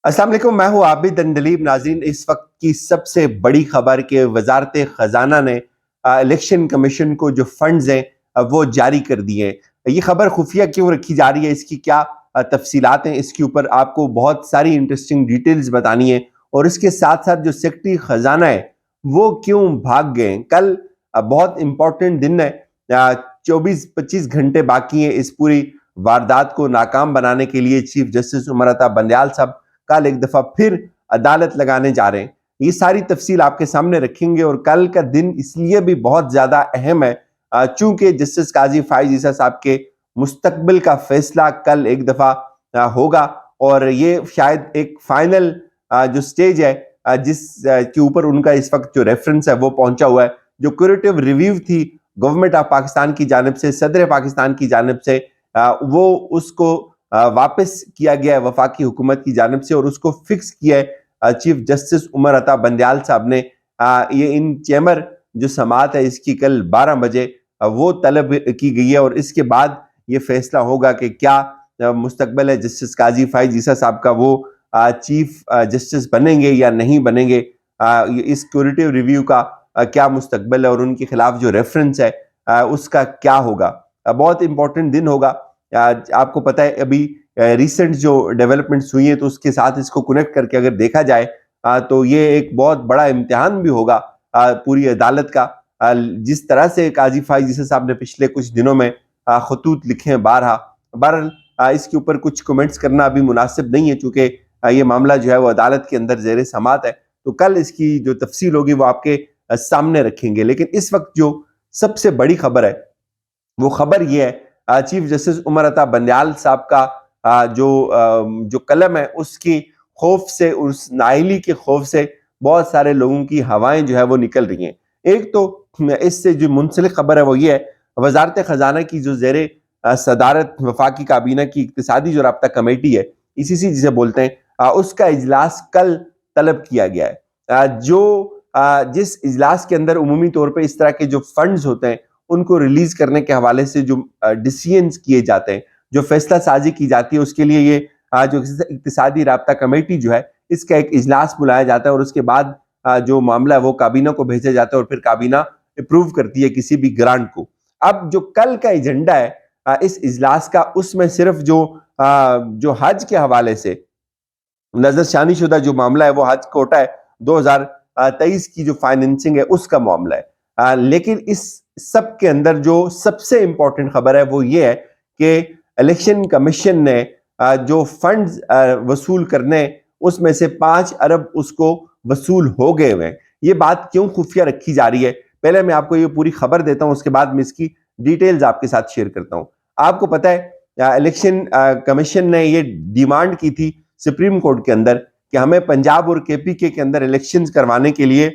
अस्सलाम वालेकुम, मैं हूँ आबिद अंदलीब। नाज़रीन, इस वक्त की सबसे बड़ी खबर कि वजारत ख़जाना ने इलेक्शन कमीशन को जो फंड्स हैं वो जारी कर दिए हैं। ये खबर खुफिया क्यों रखी जा रही है, इसकी क्या तफसीलात हैं, इसके ऊपर आपको बहुत सारी इंटरेस्टिंग डिटेल्स बतानी है। और इसके साथ साथ जो सेक्रेटरी ख़जाना है वो क्यों भाग गए। कल बहुत इंपॉर्टेंट दिन है, 24-25 घंटे बाकी हैं इस पूरी वारदात को नाकाम बनाने के लिए। चीफ जस्टिस उमर अता बंदयाल साहब कल एक दफा फिर अदालत लगाने जा रहे हैं। ये सारी तफसील आपके सामने रखेंगे। और कल का दिन इसलिए भी बहुत ज्यादा अहम है चूंकि जस्टिस काजी फाइज ईसा साहब के मुस्तकबिल का फैसला कल एक दफा होगा। और ये शायद एक फाइनल जो स्टेज है जिस के ऊपर उनका इस वक्त जो रेफरेंस है वो पहुंचा हुआ है। जो क्यूरेटिव रिव्यू थी गवर्नमेंट ऑफ पाकिस्तान की जानिब से, सदर पाकिस्तान की जानिब से, वो उसको वापस किया गया है वफाकी हुकूमत की जानिब से। और उसको फिक्स किया है चीफ जस्टिस उमर अता बंदयाल साहब ने। ये इन चैम्बर जो समात है इसकी कल 12 बजे वो तलब की गई है। और इसके बाद ये फैसला होगा कि क्या मुस्तकबिल है जस्टिस काजी फाइज ईसा साहब का, वो चीफ जस्टिस बनेंगे या नहीं बनेंगे। इस क्यूरेटिव रिव्यू का क्या मुस्तकबिल है और उनके खिलाफ जो रेफरेंस है उसका क्या होगा। बहुत इंपॉर्टेंट दिन होगा। आपको पता है अभी रिसेंट जो डेवलपमेंट्स हुई हैं तो उसके साथ इसको कनेक्ट करके अगर देखा जाए तो ये एक बहुत बड़ा इम्तिहान भी होगा पूरी अदालत का। जिस तरह से काजी फाइज ईसा साहब ने पिछले कुछ दिनों में खतूत लिखे हैं बहरहाल इसके ऊपर कुछ कमेंट्स करना अभी मुनासिब नहीं है चूंकि ये मामला जो है वो अदालत के अंदर जेर समात है। तो कल इसकी जो तफसील होगी वो आपके सामने रखेंगे। लेकिन इस वक्त जो सबसे बड़ी खबर है वो खबर ये है चीफ जस्टिस उमर अता बंदयाल साहब का जो कलम है उसकी खौफ से, उस नाइली के खौफ से बहुत सारे लोगों की हवाएं जो है वो निकल रही हैं। एक तो इससे जो मुंसलिक खबर है वो ये है, वजारत खजाना की जो जेर सदारत वफाकी काबीना की इक्तिसादी जो राब्ता कमेटी है, ICC जिसे बोलते हैं, उसका इजलास कल तलब किया गया है। जिस इजलास के अंदर उमूमी तौर पर इस तरह के जो फंड्स होते हैं उनको रिलीज करने के हवाले से जो डिसीजंस किए जाते हैं, जो फैसला साजी की जाती है, उसके लिए ये जो इक्तिसादी राब्ता कमेटी जो है इसका एक इजलास बुलाया जाता है। और उसके बाद जो मामला है वो काबीना को भेजा जाता है और फिर काबीना अप्रूव करती है किसी भी ग्रांट को। अब जो कल का एजेंडा है इस इजलास का, उसमें सिर्फ जो हज के हवाले से नजरशानी शुदा जो मामला है वो हज कोटा है 2023 की जो फाइनेंसिंग है उसका मामला है। लेकिन इस सब के अंदर जो सबसे इंपॉर्टेंट खबर है वो ये है कि इलेक्शन कमीशन ने जो फंड्स वसूल करने उसमें से 5 अरब उसको वसूल हो गए हुए हैं। ये बात क्यों खुफिया रखी जा रही है, पहले मैं आपको ये पूरी खबर देता हूं, उसके बाद मैं इसकी डिटेल्स आपके साथ शेयर करता हूं। आपको पता है इलेक्शन कमीशन ने ये डिमांड की थी सुप्रीम कोर्ट के अंदर कि हमें पंजाब और KPK के अंदर इलेक्शंस करवाने के लिए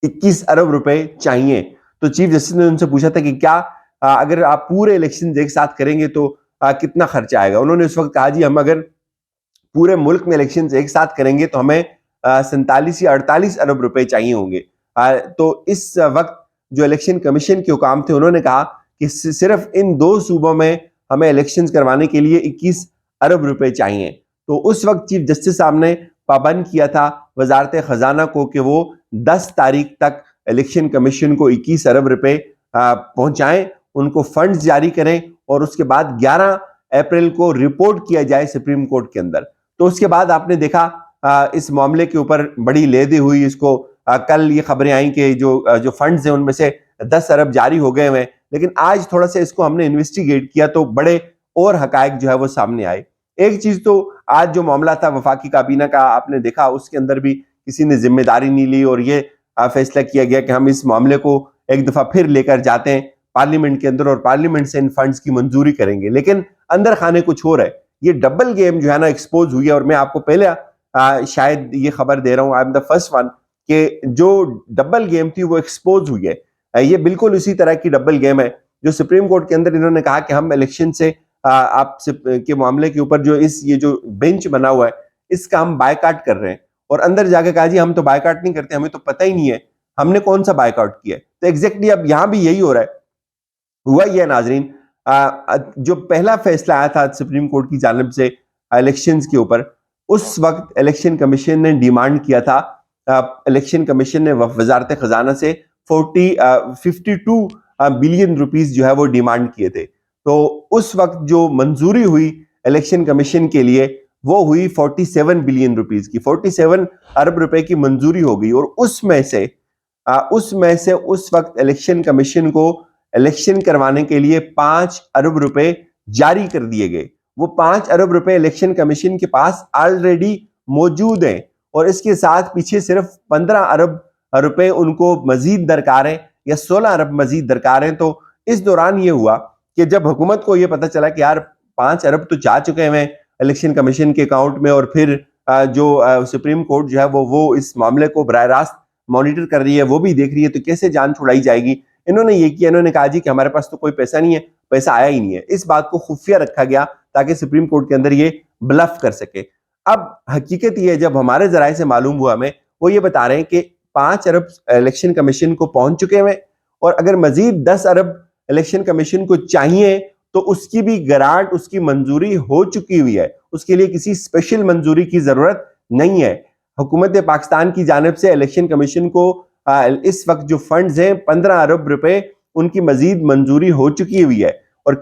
21 अरब रुपए चाहिए। तो चीफ जस्टिस ने उनसे पूछा था कि क्या अगर आप पूरे इलेक्शन एक साथ करेंगे तो कितना खर्चा आएगा। उन्होंने उस वक्त कहा जी हम अगर पूरे मुल्क में इलेक्शन एक साथ करेंगे तो हमें 47 या 48 अरब रुपए चाहिए होंगे। तो इस वक्त जो इलेक्शन कमीशन के हुकाम थे उन्होंने कहा कि सिर्फ इन 2 सूबों में हमें इलेक्शन करवाने के लिए 21 अरब रुपए चाहिए। तो उस वक्त चीफ जस्टिस साहब ने पाबंद किया था वजारत खजाना को कि वो 10 तारीख तक इलेक्शन कमीशन को 21 अरब रुपए पहुंचाएं, उनको फंड्स जारी करें और उसके बाद 11 अप्रैल को रिपोर्ट किया जाए सुप्रीम कोर्ट के अंदर। तो उसके बाद आपने देखा इस मामले के ऊपर बड़ी लेदी हुई। इसको कल ये खबरें आई कि जो फंड्स हैं उनमें से 10 अरब जारी हो गए हैं। लेकिन आज थोड़ा सा इसको हमने इन्वेस्टिगेट किया तो बड़े और हकायक जो है वो सामने आए। एक चीज तो आज जो मामला था वफाकी काबीना का, आपने देखा उसके अंदर भी किसी ने जिम्मेदारी नहीं ली और ये फैसला किया गया कि हम इस मामले को एक दफा फिर लेकर जाते हैं पार्लियामेंट के अंदर और पार्लियामेंट से इन फंड्स की मंजूरी करेंगे। लेकिन अंदर खाने कुछ और है। ये डबल गेम जो है ना एक्सपोज हुई है। और मैं आपको पहले शायद ये खबर दे रहा हूं, I am the first one, कि जो डबल गेम थी वो एक्सपोज हुई है। ये बिल्कुल उसी तरह की डबल गेम है जो सुप्रीम कोर्ट के अंदर इन्होंने कहा कि हम इलेक्शन से आप के मामले के ऊपर ये जो बेंच बना हुआ है इसका हम बायकाट कर रहे हैं। और अंदर जाके कहा जी हम तो बायकाट नहीं करते, हमें तो पता ही नहीं है हमने कौन सा बायकाट किया है। तो एग्जैक्टली अब यहां भी यही हो रहा है। हुआ ये है नाजरीन, जो पहला फैसला आया था सुप्रीम कोर्ट की जानिब से इलेक्शंस के ऊपर, اس وقت الیکشن کمیشن نے ڈیمانڈ کیا تھا، الیکشن کمیشن نے وزارت خزانہ سے 52 بلین روپیز جو ہے وہ ڈیمانڈ کیے تھے. تو اس وقت جو منظوری ہوئی الیکشن کمیشن کے لیے وہ ہوئی 47 بلین روپیز کی، 47 ارب روپے کی منظوری ہو گئی. اور اس میں سے اس وقت الیکشن کمیشن کو الیکشن کروانے کے لیے 5 ارب روپے جاری کر دیے گئے. وہ 5 ارب روپے الیکشن کمیشن کے پاس آلریڈی موجود ہیں، اور اس کے ساتھ پیچھے صرف 15 ارب روپے ان کو مزید درکار ہیں، یا 16 ارب مزید درکار ہیں. تو اس دوران یہ ہوا کہ جب حکومت کو یہ پتا چلا کہ یار 5 ارب تو جا چکے ہیں الیکشن کمیشن کے اکاؤنٹ میں، اور پھر جو سپریم کورٹ جو ہے وہ اس معاملے کو براہ راست مانیٹر کر رہی ہے، وہ بھی دیکھ رہی ہے، تو کیسے جان چھڑائی جائے گی. انہوں نے یہ کیا، انہوں نے کہا جی کہ ہمارے پاس تو کوئی پیسہ نہیں ہے، پیسہ آیا ہی نہیں ہے. اس بات کو خفیہ رکھا گیا تاکہ سپریم کورٹ کے اندر یہ بلف کر سکے. اب حقیقت یہ ہے، جب ہمارے ذرائع سے معلوم ہوا ہمیں، وہ یہ بتا رہے ہیں کہ 5 ارب الیکشن کمیشن کو پہنچ چکے ہیں، اور اگر مزید 10 ارب الیکشن کمیشن کو چاہیے تو اس کی بھی گرانٹ، اس کی منظوری ہو چکی ہوئی ہے. اس کے لیے کسی اسپیشل منظوری کی ضرورت نہیں ہے. حکومت پاکستان کی جانب سے الیکشن کمیشن کو اس وقت جو فنڈز ہیں 15 ارب روپے ان کی مزید منظوری ہو چکی ہوئی ہے، اور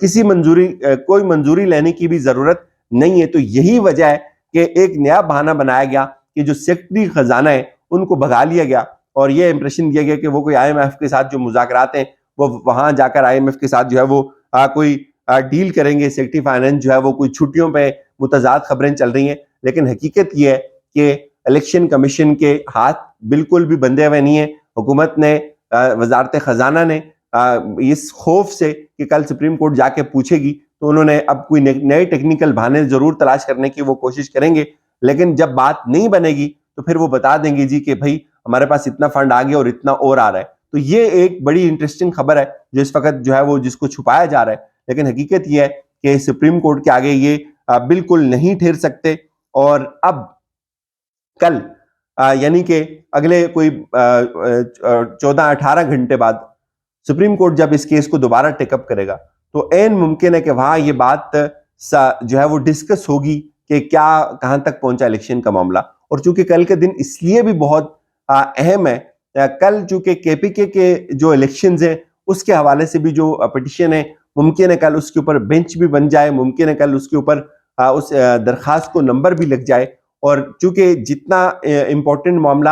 کوئی منظوری لینے کی بھی ضرورت نہیں ہے. تو یہی وجہ ہے کہ ایک نیا بہانہ بنایا گیا کہ جو سیکرٹری خزانہ ہے ان کو بھگا لیا گیا، اور یہ امپریشن دیا گیا کہ وہ کوئی IMF کے ساتھ جو مذاکرات ہیں وہ وہاں جا کر IMF کے ساتھ جو ہے وہ کوئی ڈیل کریں گے. سیکرٹری فائنانس جو ہے وہ کوئی چھٹیوں پہ متضاد خبریں چل رہی ہیں، لیکن حقیقت یہ ہے کہ الیکشن کمیشن کے ہاتھ بالکل بھی بندھے ہوئے نہیں ہیں. حکومت نے، وزارت خزانہ نے اس خوف سے کہ کل سپریم کورٹ جا کے پوچھے گی، تو انہوں نے اب کوئی نئے ٹیکنیکل بہانے ضرور تلاش کرنے کی وہ کوشش کریں گے. لیکن جب بات نہیں بنے گی تو پھر وہ بتا دیں گے جی کہ بھائی ہمارے پاس اتنا فنڈ آ گیا اور اتنا اور آ رہا ہے. تو یہ ایک بڑی انٹرسٹنگ خبر ہے جو اس وقت جو ہے وہ جس کو چھپایا جا رہا ہے، لیکن حقیقت یہ ہے کہ سپریم کورٹ کے آگے یہ بالکل نہیں ٹھہر سکتے. اور اب کل یعنی کہ اگلے کوئی 14-18 گھنٹے بعد سپریم کورٹ جب اس کیس کو دوبارہ ٹیک اپ کرے گا تو عین ممکن ہے کہ وہاں یہ بات جو ہے وہ ڈسکس ہوگی کہ کہاں تک پہنچا الیکشن کا معاملہ. اور چونکہ کل کے دن اس لیے بھی بہت اہم ہے، کل چونکہ KPK کے جو الیکشنز ہیں اس کے حوالے سے بھی جو پٹیشن ہے، ممکن ہے کل اس کے اوپر بینچ بھی بن جائے، ممکن ہے کل اس کے اوپر اس درخواست کو نمبر بھی لگ جائے. اور چونکہ جتنا امپورٹنٹ معاملہ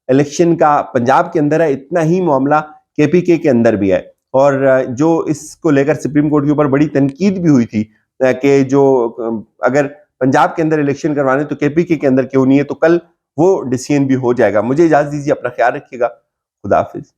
الیکشن کا پنجاب کے اندر ہے، اتنا ہی معاملہ KPK کے اندر بھی ہے. اور جو اس کو لے کر سپریم کورٹ کے اوپر بڑی تنقید بھی ہوئی تھی کہ جو اگر پنجاب کے اندر الیکشن کروانے تو KPK کے اندر کیوں نہیں ہے، تو کل وہ ڈیسیژن بھی ہو جائے گا. مجھے اجازت دیجیے، اپنا خیال رکھیے گا. خدا حافظ.